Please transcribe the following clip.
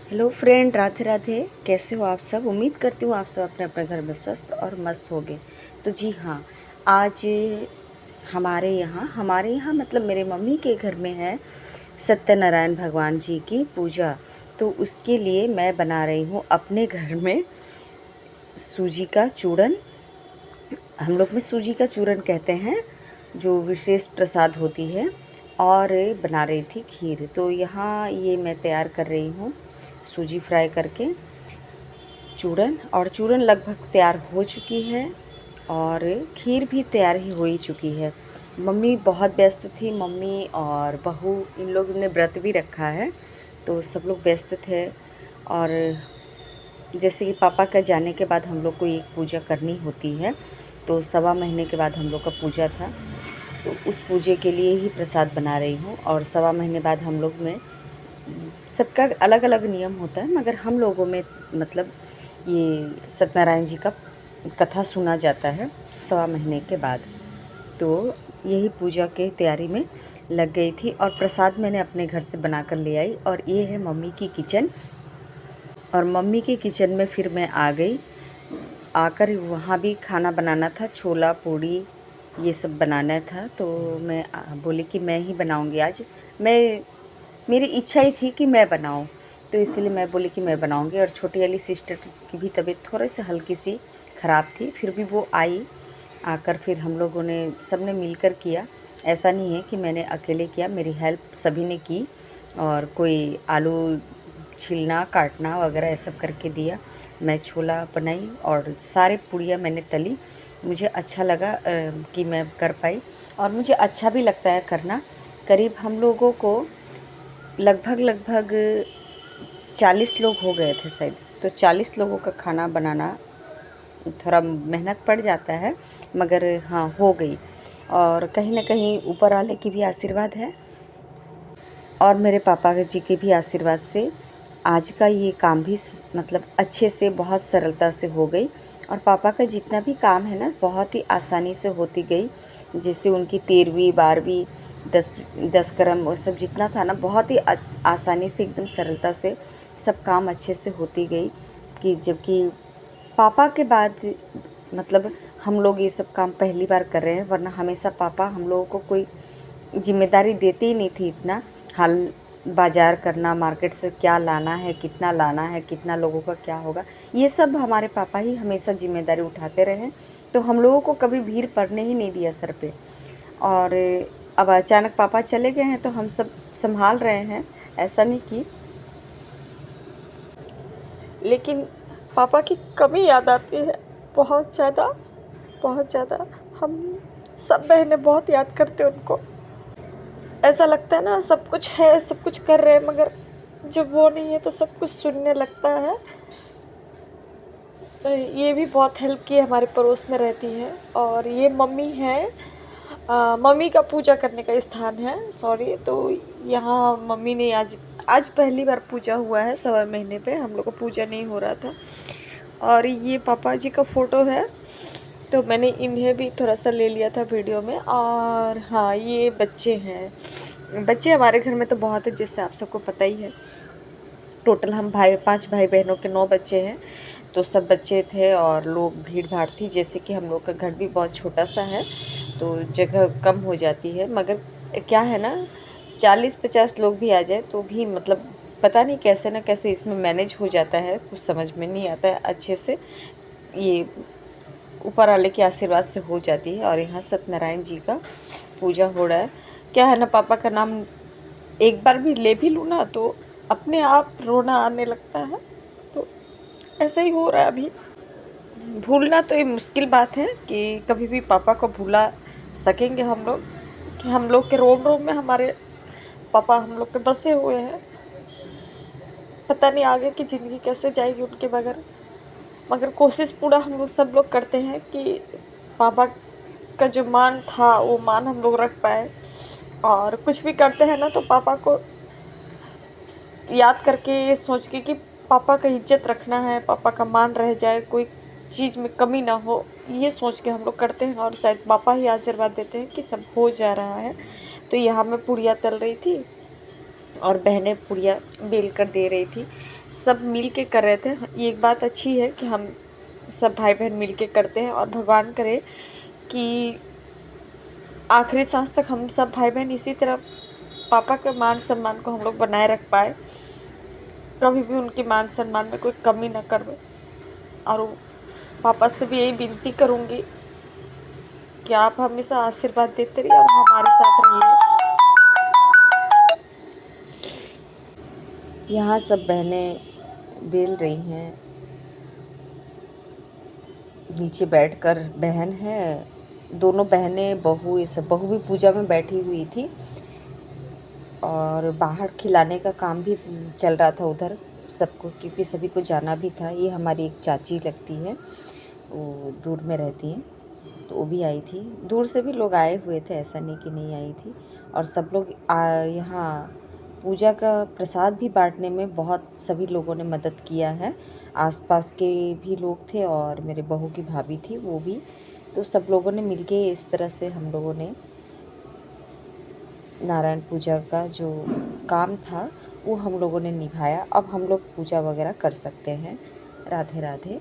Hello friend, Radhe Radhe. कैसे हो आप सब? उम्मीद करती हूँ आप सब अपने अपने घर में स्वस्थ और मस्त होंगे। तो जी हाँ, आज हमारे यहाँ मतलब मेरे मम्मी के घर में है सत्यनारायण भगवान जी की पूजा। तो उसके लिए मैं बना रही हूँ अपने घर में सूजी का चूरन। हम लोग में सूजी का चूरन कहते हैं, जो विशेष प्रसाद होती है। और बना रही थी खीर। तो यहाँ ये मैं तैयार कर रही हूँ सूजी फ्राई करके चूरन। और चूरन लगभग तैयार हो चुकी है और खीर भी तैयार ही हो ही चुकी है। मम्मी बहुत व्यस्त थी, मम्मी और बहू इन लोग ने व्रत भी रखा है, तो सब लोग व्यस्त थे। और जैसे कि पापा का जाने के बाद हम लोग को एक पूजा करनी होती है, तो 1.25 महीने के बाद हम लोग का पूजा था। तो उस पूजे के लिए ही प्रसाद बना रही हूँ। और 1.25 महीने बाद हम लोग में सबका अलग अलग नियम होता है, मगर हम लोगों में मतलब ये सत्यनारायण जी का कथा सुना जाता है 1.25 महीने के बाद। तो यही पूजा के तैयारी में लग गई थी और प्रसाद मैंने अपने घर से बना कर ले आई। और ये है मम्मी की किचन। और मम्मी के किचन में फिर मैं आ गई। आकर वहाँ भी खाना बनाना था, छोला पूड़ी ये सब बनाना था। तो मैं बोली कि मैं ही बनाऊँगी आज। मेरी इच्छा ही थी कि मैं बनाऊँ, तो इसलिए मैं बोली कि मैं बनाऊँगी। और छोटी वाली सिस्टर की भी तबीयत थोड़ी सी हल्की सी ख़राब थी, फिर भी वो आई। आकर फिर हम लोगों ने सब ने मिलकर किया। ऐसा नहीं है कि मैंने अकेले किया, मेरी हेल्प सभी ने की। और कोई आलू छीलना काटना वगैरह ये सब करके दिया। मैं छोला बनाई और सारे पूड़ियाँ मैंने तली। मुझे अच्छा लगा कि मैं कर पाई, और मुझे अच्छा भी लगता है करना। करीब हम लोगों को लगभग 40 लोग हो गए थे शायद। तो 40 लोगों का खाना बनाना थोड़ा मेहनत पड़ जाता है, मगर हाँ हो गई। और कहीं ना कहीं ऊपर वाले की भी आशीर्वाद है और मेरे पापा जी के भी आशीर्वाद से आज का ये काम भी मतलब अच्छे से बहुत सरलता से हो गई। और पापा का जितना भी काम है ना, बहुत ही आसानी से होती गई। जैसे उनकी 13वीं 12वीं 10 कर्म वो सब जितना था ना, बहुत ही आसानी से एकदम सरलता से सब काम अच्छे से होती गई। कि जबकि पापा के बाद मतलब हम लोग ये सब काम पहली बार कर रहे हैं, वरना हमेशा पापा हम लोगों को कोई जिम्मेदारी देते ही नहीं थी इतना। हाल बाज़ार करना, मार्केट से क्या लाना है, कितना लाना है, कितना लोगों का क्या होगा, ये सब हमारे पापा ही हमेशा जिम्मेदारी उठाते रहे। तो हम लोगों को कभी भीड़ पड़ने ही नहीं दिया सर पे। और अब अचानक पापा चले गए हैं तो हम सब संभाल रहे हैं, ऐसा नहीं कि। लेकिन पापा की कमी याद आती है, बहुत ज़्यादा, बहुत ज़्यादा। हम सब बहनें बहुत याद करते हैं उनको। ऐसा लगता है ना, सब कुछ है, सब कुछ कर रहे हैं, मगर जब वो नहीं है तो सब कुछ सुनने लगता है। ये भी बहुत हेल्प की, हमारे पड़ोस में रहती है। और ये मम्मी है, मम्मी का पूजा करने का स्थान है, सॉरी। तो यहाँ मम्मी ने आज आज पहली बार पूजा हुआ है 1.25 महीने पे, हम लोग को पूजा नहीं हो रहा था। और ये पापा जी का फ़ोटो है, तो मैंने इन्हें भी थोड़ा सा ले लिया था वीडियो में। और हाँ, ये बच्चे हैं। बच्चे हमारे घर में तो बहुत है, जैसे आप सबको पता ही है। टोटल हम 5 भाई बहनों के 9 बच्चे हैं। तो सब बच्चे थे और लोग भीड़ भाड़ थी। जैसे कि हम लोग का घर भी बहुत छोटा सा है, तो जगह कम हो जाती है। मगर क्या है ना, 40-50 लोग भी आ जाए तो भी मतलब पता नहीं कैसे ना कैसे इसमें मैनेज हो जाता है, कुछ समझ में नहीं आता है अच्छे से। ये ऊपर वाले के आशीर्वाद से हो जाती है। और यहाँ सत्यनारायण जी का पूजा हो रहा है। क्या है ना, पापा का नाम एक बार भी ले भी लूँ ना तो अपने आप रोना आने लगता है। तो ऐसा ही हो रहा है अभी। भूलना तो ये मुश्किल बात है कि कभी भी पापा को भूला सकेंगे हम लोग, कि हम लोग के रोम रोम में हमारे पापा हम लोग के बसे हुए हैं। पता नहीं आगे की ज़िंदगी कैसे जाएगी उनके बगैर। मगर कोशिश पूरा हम लोग सब लोग करते हैं कि पापा का जो मान था वो मान हम लोग रख पाए। और कुछ भी करते हैं ना तो पापा को याद करके, ये सोच के कि पापा का इज्जत रखना है, पापा का मान रह जाए, कोई चीज़ में कमी ना हो, ये सोच के हम लोग करते हैं। और शायद पापा ही आशीर्वाद देते हैं कि सब हो जा रहा है। तो यहाँ मैं पूड़ियाँ तल रही थी और बहनें पूड़ियाँ बेल कर दे रही थी। सब मिल के कर रहे थे। ये एक बात अच्छी है कि हम सब भाई बहन मिल के करते हैं, और भगवान करे कि आखिरी सांस तक हम सब भाई बहन इसी तरह पापा के मान सम्मान को हम लोग बनाए रख पाए, कभी भी उनके मान सम्मान में कोई कमी न कर। और पापा से भी यही विनती करूँगी कि आप हमेशा आशीर्वाद देते रहिए और हमारे साथ रहिए। यहाँ सब बहनें बेल रही हैं, नीचे बैठकर। बहन है, दोनों बहनें, बहू, ये सब। बहू भी पूजा में बैठी हुई थी और बाहर खिलाने का काम भी चल रहा था उधर सबको, क्योंकि सभी को जाना भी था। ये हमारी एक चाची लगती है, वो दूर में रहती हैं, तो वो भी आई थी। दूर से भी लोग आए हुए थे, ऐसा नहीं कि नहीं आई थी। और सब लोग यहाँ पूजा का प्रसाद भी बांटने में बहुत सभी लोगों ने मदद किया है। आसपास के भी लोग थे और मेरे बहू की भाभी थी, वो भी। तो सब लोगों ने मिलके इस तरह से हम लोगों ने नारायण पूजा का जो काम था वो हम लोगों ने निभाया। अब हम लोग पूजा वगैरह कर सकते हैं। राधे राधे।